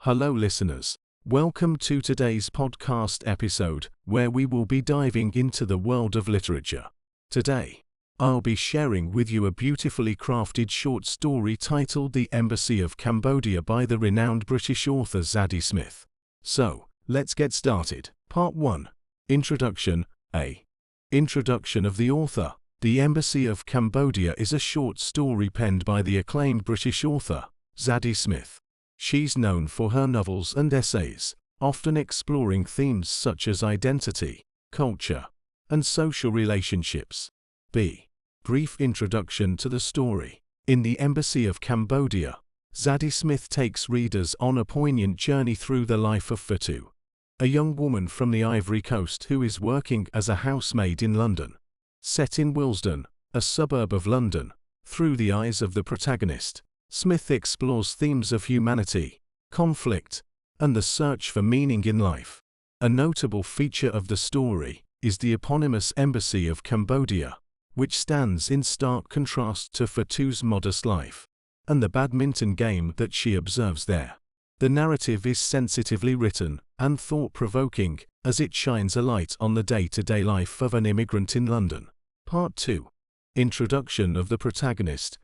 Hello listeners, welcome to today's podcast episode where we will be diving into the world of literature. Today, I'll be sharing with you a beautifully crafted short story titled The Embassy of Cambodia by the renowned British author Zadie Smith. So, let's get started. Part 1. Introduction. Introduction of the author. The Embassy of Cambodia is a short story penned by the acclaimed British author, Zadie Smith. She's known for her novels and essays, often exploring themes such as identity, culture, and social relationships. Brief introduction to the story. In The Embassy of Cambodia, Zadie Smith takes readers on a poignant journey through the life of Fatu, a young woman from the Ivory Coast who is working as a housemaid in London. Set in Willesden, a suburb of London, through the eyes of the protagonist, Smith explores themes of humanity, conflict, and the search for meaning in life. A notable feature of the story is the eponymous Embassy of Cambodia, which stands in stark contrast to Fatu's modest life, and the badminton game that she observes there. The narrative is sensitively written and thought-provoking as it shines a light on the day-to-day life of an immigrant in London. Part 2. Introduction of the protagonist.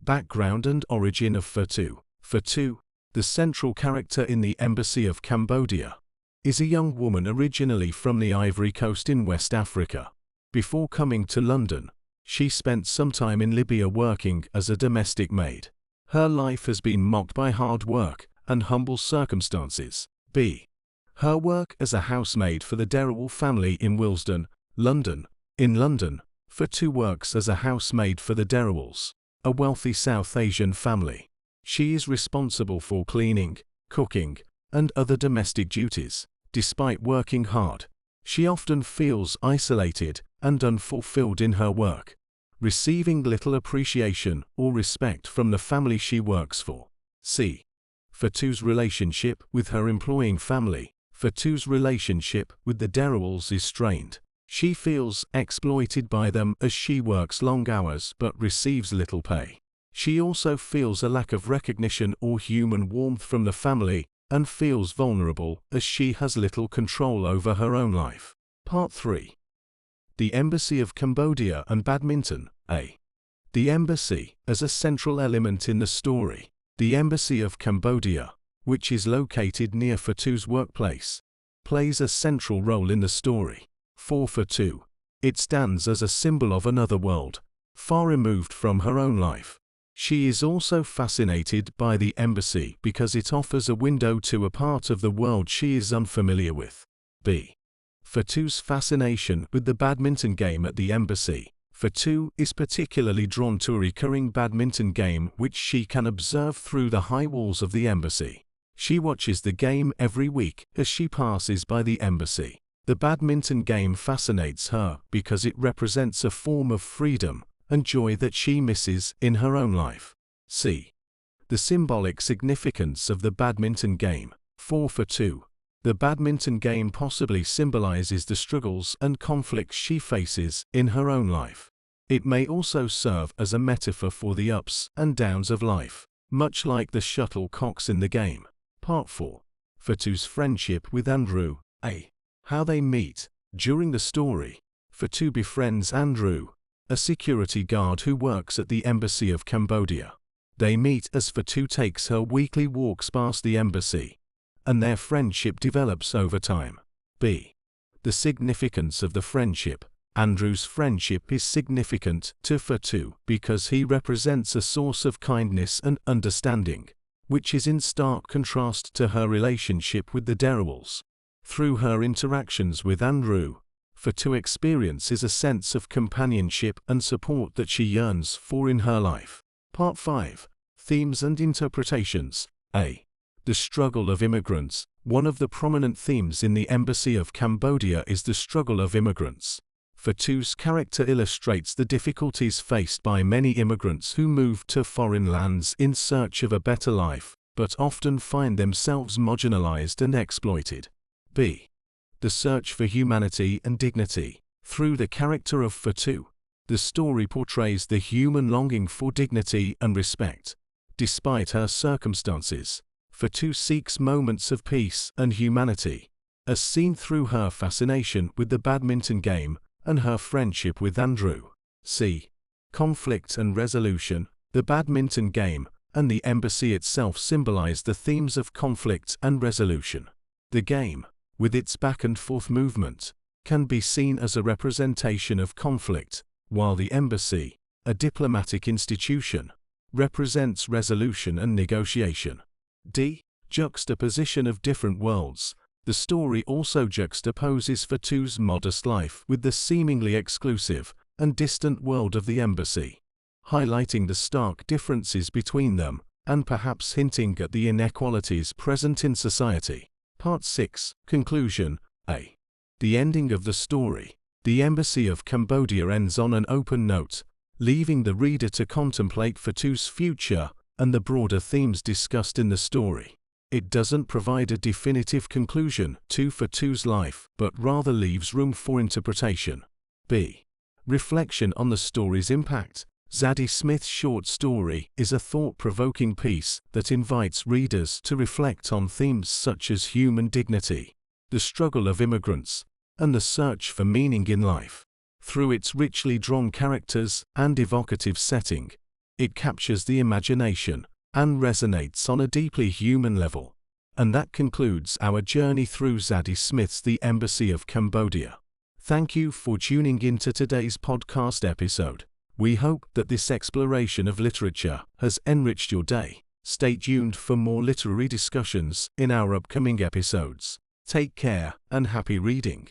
Background and origin of Fatu. Fatu, the central character in The Embassy of Cambodia, is a young woman originally from the Ivory Coast in West Africa. Before coming to London, she spent some time in Libya working as a domestic maid. Her life has been marked by hard work and humble circumstances. Her work as a housemaid for the Derewal family in Willesden, London. In London, Fatu works as a housemaid for the Derewals, a wealthy South Asian family. She is responsible for cleaning, cooking, and other domestic duties. Despite working hard, she often feels isolated and unfulfilled in her work, receiving little appreciation or respect from the family she works for. Fatu's relationship with her employing family. Fatu's relationship with the Derewals is strained. She feels exploited by them as she works long hours but receives little pay. She also feels a lack of recognition or human warmth from the family and feels vulnerable as she has little control over her own life. Part 3. The Embassy of Cambodia and badminton. The embassy as a central element in the story. The Embassy of Cambodia, which is located near Fatu's workplace, plays a central role in the story. For Fatu, it stands as a symbol of another world, far removed from her own life. She is also fascinated by the embassy because it offers a window to a part of the world she is unfamiliar with. Fatu's fascination with the badminton game at the embassy. Fatu is particularly drawn to a recurring badminton game which she can observe through the high walls of the embassy. She watches the game every week as she passes by the embassy. The badminton game fascinates her because it represents a form of freedom and joy that she misses in her own life. The symbolic significance of the badminton game. For Fatu, the badminton game possibly symbolizes the struggles and conflicts she faces in her own life. It may also serve as a metaphor for the ups and downs of life, much like the shuttlecocks in the game. Part 4. Fatu's friendship with Andrew. How they meet. During the story, Fatu befriends Andrew, a security guard who works at the Embassy of Cambodia. They meet as Fatu takes her weekly walks past the embassy, and their friendship develops over time. The significance of the friendship. Andrew's friendship is significant to Fatu because he represents a source of kindness and understanding, which is in stark contrast to her relationship with the Derewals. Through her interactions with Andrew, Fatu experiences a sense of companionship and support that she yearns for in her life. Part 5. Themes and interpretations. The struggle of immigrants. One of the prominent themes in The Embassy of Cambodia is the struggle of immigrants. Fatu's character illustrates the difficulties faced by many immigrants who move to foreign lands in search of a better life, but often find themselves marginalized and exploited. The search for humanity and dignity. Through the character of Fatu, the story portrays the human longing for dignity and respect. Despite her circumstances, Fatou seeks moments of peace and humanity, as seen through her fascination with the badminton game and her friendship with Andrew. C. Conflict and resolution. The badminton game and the embassy itself symbolize the themes of conflict and resolution. The game, with its back-and-forth movement, can be seen as a representation of conflict, while the embassy, a diplomatic institution, represents resolution and negotiation. D. Juxtaposition of different worlds. The story also juxtaposes Fatou's modest life with the seemingly exclusive and distant world of the embassy, highlighting the stark differences between them and perhaps hinting at the inequalities present in society. Part 6. Conclusion. A. The ending of the story. The embassy of Cambodia ends on an open note, leaving the reader to contemplate Fatou's future and the broader themes discussed in the story. It doesn't provide a definitive conclusion to Fatou's life, but rather leaves room for interpretation. B. Reflection on the story's impact. Zadie Smith's short story is a thought-provoking piece that invites readers to reflect on themes such as human dignity, the struggle of immigrants, and the search for meaning in life. Through its richly drawn characters and evocative setting, it captures the imagination and resonates on a deeply human level. And that concludes our journey through Zadie Smith's The Embassy of Cambodia. Thank you for tuning in to today's podcast episode. We hope that this exploration of literature has enriched your day. Stay tuned for more literary discussions in our upcoming episodes. Take care and happy reading.